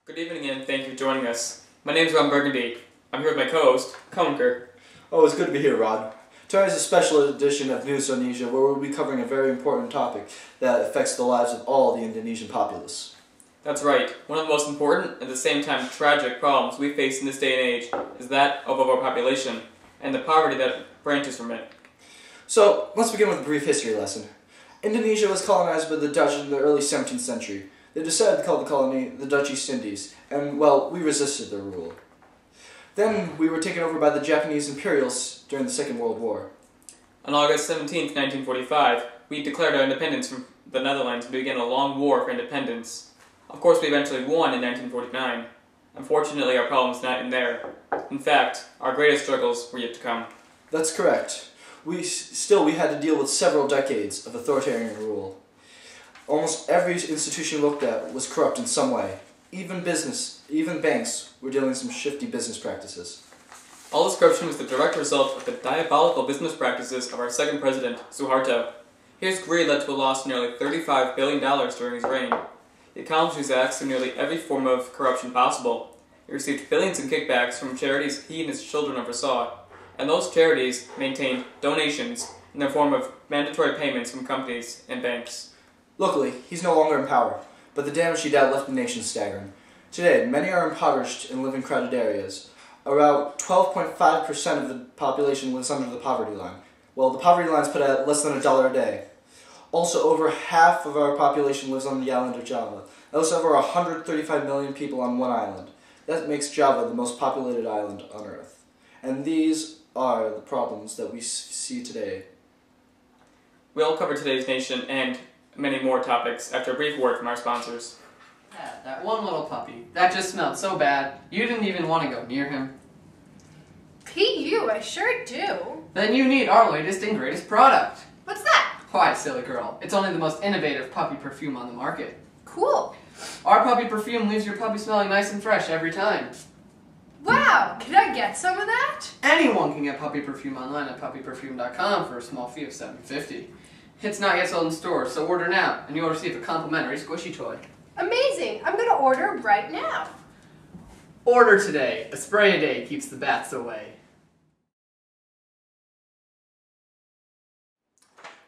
Good evening and thank you for joining us. My name is Ron Burgundy. I'm here with my co-host, Cohenker. Oh, it's good to be here, Rod. Tonight is a special edition of Newsdonesia where we'll be covering a very important topic that affects the lives of all the Indonesian populace. That's right. One of the most important, and at the same time tragic problems we face in this day and age is that of overpopulation and the poverty that branches from it. So, let's begin with a brief history lesson. Indonesia was colonized by the Dutch in the early 17th century. They decided to call the colony the Dutch East Indies, and, well, we resisted their rule. Then we were taken over by the Japanese imperialists during the Second World War. On August 17, 1945, we declared our independence from the Netherlands and began a long war for independence. Of course, we eventually won in 1949. Unfortunately, our problem's not in there. In fact, our greatest struggles were yet to come. That's correct. We had to deal with several decades of authoritarian rule. Almost every institution looked at was corrupt in some way. Even banks were dealing with some shifty business practices. All this corruption was the direct result of the diabolical business practices of our second president, Suharto. His greed led to a loss of nearly $35 billion during his reign. He accomplished these acts through nearly every form of corruption possible. He received billions in kickbacks from charities he and his children oversaw, and those charities maintained donations in the form of mandatory payments from companies and banks. Luckily, he's no longer in power, but the damage he did left the nation staggering. Today, many are impoverished and live in crowded areas. Around 12.5% of the population lives under the poverty line. Well, the poverty line is put at less than $1 a day. Also, over half of our population lives on the island of Java. That's over 135 million people on one island. That makes Java the most populated island on Earth. And these are the problems that we see today. We'll cover today's nation and many more topics after a brief word from our sponsors. Yeah, that one little puppy. That just smelled so bad, you didn't even want to go near him. P.U., I sure do. Then you need our latest and greatest product. What's that? Why, silly girl, it's only the most innovative puppy perfume on the market. Cool. Our puppy perfume leaves your puppy smelling nice and fresh every time. Wow, can I get some of that? Anyone can get puppy perfume online at puppyperfume.com for a small fee of $7.50. It's not yet sold in stores, so order now, and you'll receive a complimentary squishy toy. Amazing, I'm gonna order right now. Order today. A spray a day keeps the bats away.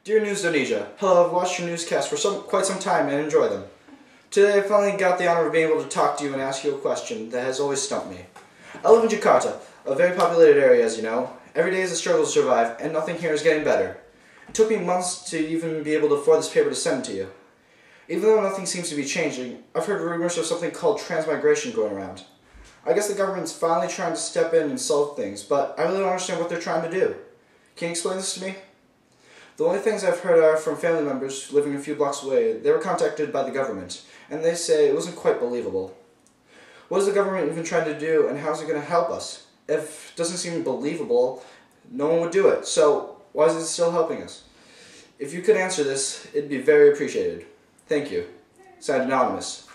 Dear Newsdonesia, hello, I've watched your newscast for quite some time and enjoy them. Today I finally got the honor of being able to talk to you and ask you a question that has always stumped me. I live in Jakarta, a very populated area as you know. Every day is a struggle to survive, and nothing here is getting better. It took me months to even be able to afford this paper to send to you. Even though nothing seems to be changing, I've heard rumors of something called transmigration going around. I guess the government's finally trying to step in and solve things, but I really don't understand what they're trying to do. Can you explain this to me? The only things I've heard are from family members living a few blocks away. They were contacted by the government, and they say it wasn't quite believable. What is the government even trying to do, and how is it going to help us? If it doesn't seem believable, no one would do it, so why is it still helping us? If you could answer this, it'd be very appreciated. Thank you. Signed, Anonymous.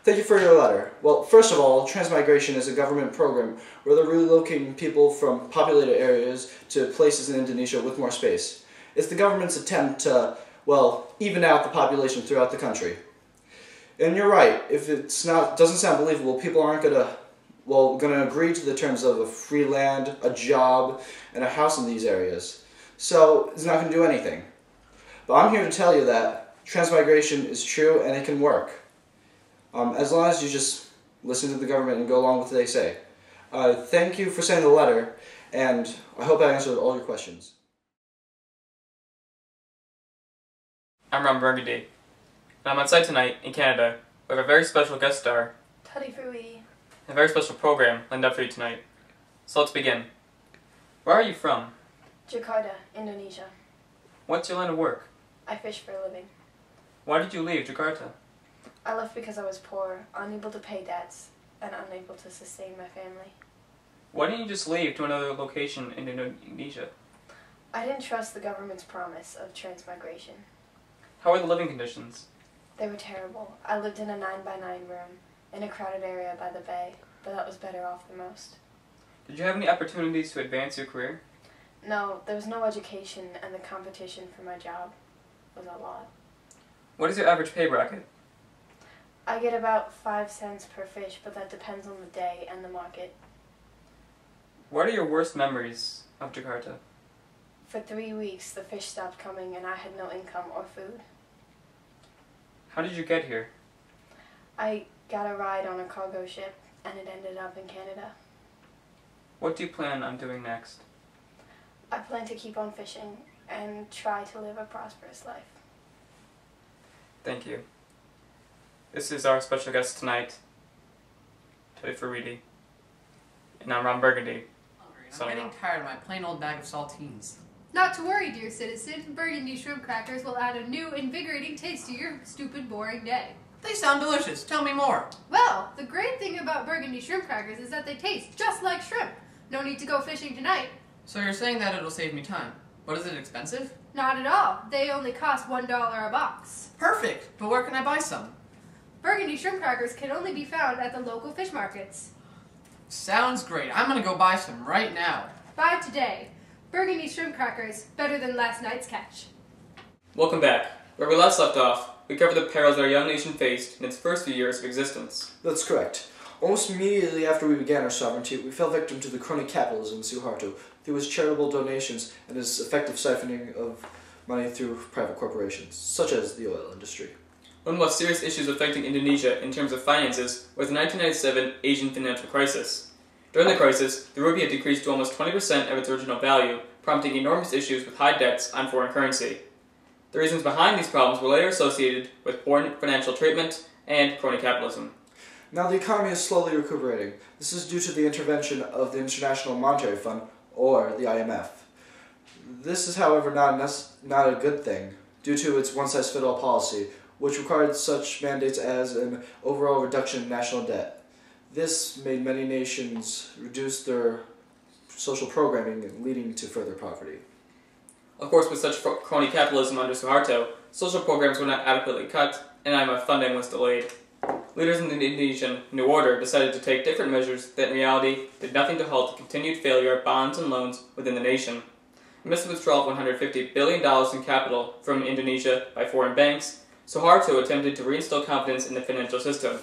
Thank you for your letter. Well, first of all, transmigration is a government program where they're relocating people from populated areas to places in Indonesia with more space. It's the government's attempt to, well, even out the population throughout the country. And you're right, if doesn't sound believable, people aren't gonna agree to the terms of a free land, a job, and a house in these areas. So it's not gonna do anything. But I'm here to tell you that transmigration is true and it can work. As long as you just listen to the government and go along with what they say. Thank you for sending the letter, and I hope I answered all your questions. I'm Ron Burgundy, and I'm on site tonight in Canada with a very special guest star, Tutti Frutti. and a very special program lined up for you tonight. So let's begin. Where are you from? Jakarta, Indonesia. What's your line of work? I fish for a living. Why did you leave Jakarta? I left because I was poor, unable to pay debts, and unable to sustain my family. Why didn't you just leave to another location in Indonesia? I didn't trust the government's promise of transmigration. How are the living conditions? They were terrible. I lived in a 9x9 room, in a crowded area by the bay, but that was better off than most. Did you have any opportunities to advance your career? No, there was no education, and the competition for my job was a lot. What is your average pay bracket? I get about 5 cents per fish, but that depends on the day and the market. What are your worst memories of Jakarta? For 3 weeks, the fish stopped coming and I had no income or food. How did you get here? I got a ride on a cargo ship and it ended up in Canada. What do you plan on doing next? I plan to keep on fishing and try to live a prosperous life. Thank you. This is our special guest tonight, Teddy Faridi. And I'm Ron Burgundy. I'm getting tired of my plain old bag of saltines. Not to worry, dear citizen. Burgundy shrimp crackers will add a new, invigorating taste to your stupid, boring day. They sound delicious. Tell me more. Well, the great thing about Burgundy shrimp crackers is that they taste just like shrimp. No need to go fishing tonight. So you're saying that it'll save me time. But is it expensive? Not at all. They only cost $1 a box. Perfect. But where can I buy some? Burgundy shrimp crackers can only be found at the local fish markets. Sounds great. I'm gonna go buy some right now. Buy today. Burgundy shrimp crackers, better than last night's catch. Welcome back. Where we last left off, we covered the perils our young nation faced in its first few years of existence. That's correct. Almost immediately after we began our sovereignty, we fell victim to the crony capitalism of Suharto through his charitable donations and his effective siphoning of money through private corporations, such as the oil industry. One of the most serious issues affecting Indonesia in terms of finances was the 1997 Asian financial crisis. During the crisis, the rupee had decreased to almost 20% of its original value, prompting enormous issues with high debts on foreign currency. The reasons behind these problems were later associated with poor financial treatment and crony capitalism. Now the economy is slowly recuperating. This is due to the intervention of the International Monetary Fund, or the IMF. This is, however, not a good thing, due to its one-size-fits-all policy, which required such mandates as an overall reduction in national debt. This made many nations reduce their social programming, leading to further poverty. Of course, with such crony capitalism under Suharto, social programs were not adequately cut, and IMF funding was delayed. Leaders in the Indonesian New Order decided to take different measures that in reality did nothing to halt the continued failure of bonds and loans within the nation. Amidst the withdrawal of $150 billion in capital from Indonesia by foreign banks, Suharto attempted to reinstill confidence in the financial system.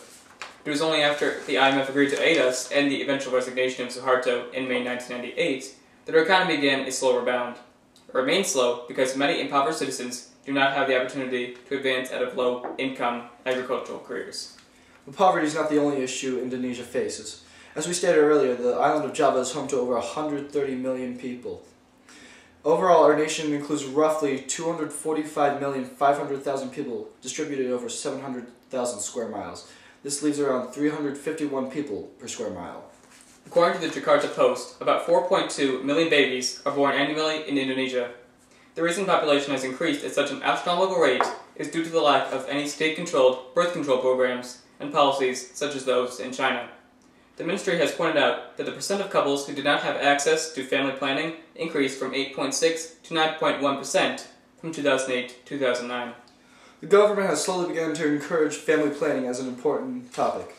It was only after the IMF agreed to aid us and the eventual resignation of Suharto in May 1998 that our economy began a slow rebound. It remained slow because many impoverished citizens do not have the opportunity to advance out of low-income agricultural careers. But poverty is not the only issue Indonesia faces. As we stated earlier, the island of Java is home to over 130 million people. Overall, our nation includes roughly 245,500,000 people distributed over 700,000 square miles. This leaves around 351 people per square mile. According to the Jakarta Post, about 4.2 million babies are born annually in Indonesia. The reason population has increased at such an astronomical rate is due to the lack of any state-controlled birth control programs and policies such as those in China. The ministry has pointed out that the percent of couples who did not have access to family planning increased from 8.6 to 9.1% from 2008 to 2009. The government has slowly begun to encourage family planning as an important topic.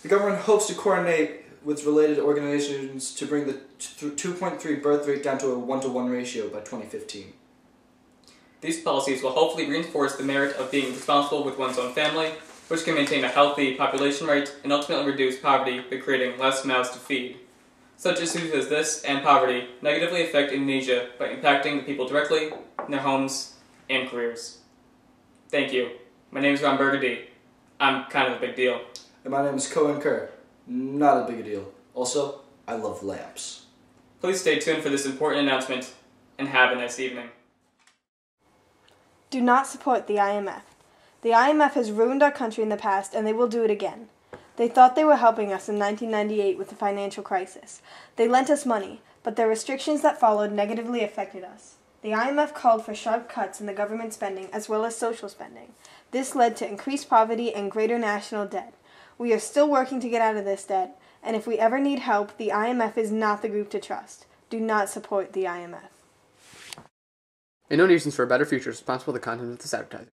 The government hopes to coordinate with related organizations to bring the 2.3 birth rate down to a 1-to-1 ratio by 2015. These policies will hopefully reinforce the merit of being responsible with one's own family, which can maintain a healthy population rate and ultimately reduce poverty by creating less mouths to feed. Such issues as this and poverty negatively affect Indonesia by impacting the people directly in their homes and careers. Thank you. My name is Ron Burgundy. I'm kind of a big deal. And my name is Cohen Kerr. Not a big deal. Also, I love lamps. Please stay tuned for this important announcement, and have a nice evening. Do not support the IMF. The IMF has ruined our country in the past, and they will do it again. They thought they were helping us in 1998 with the financial crisis. They lent us money, but the restrictions that followed negatively affected us. The IMF called for sharp cuts in the government spending as well as social spending. This led to increased poverty and greater national debt. We are still working to get out of this debt, and if we ever need help, the IMF is not the group to trust. Do not support the IMF. Indonesians for a Better Future is responsible for the content of this advertising.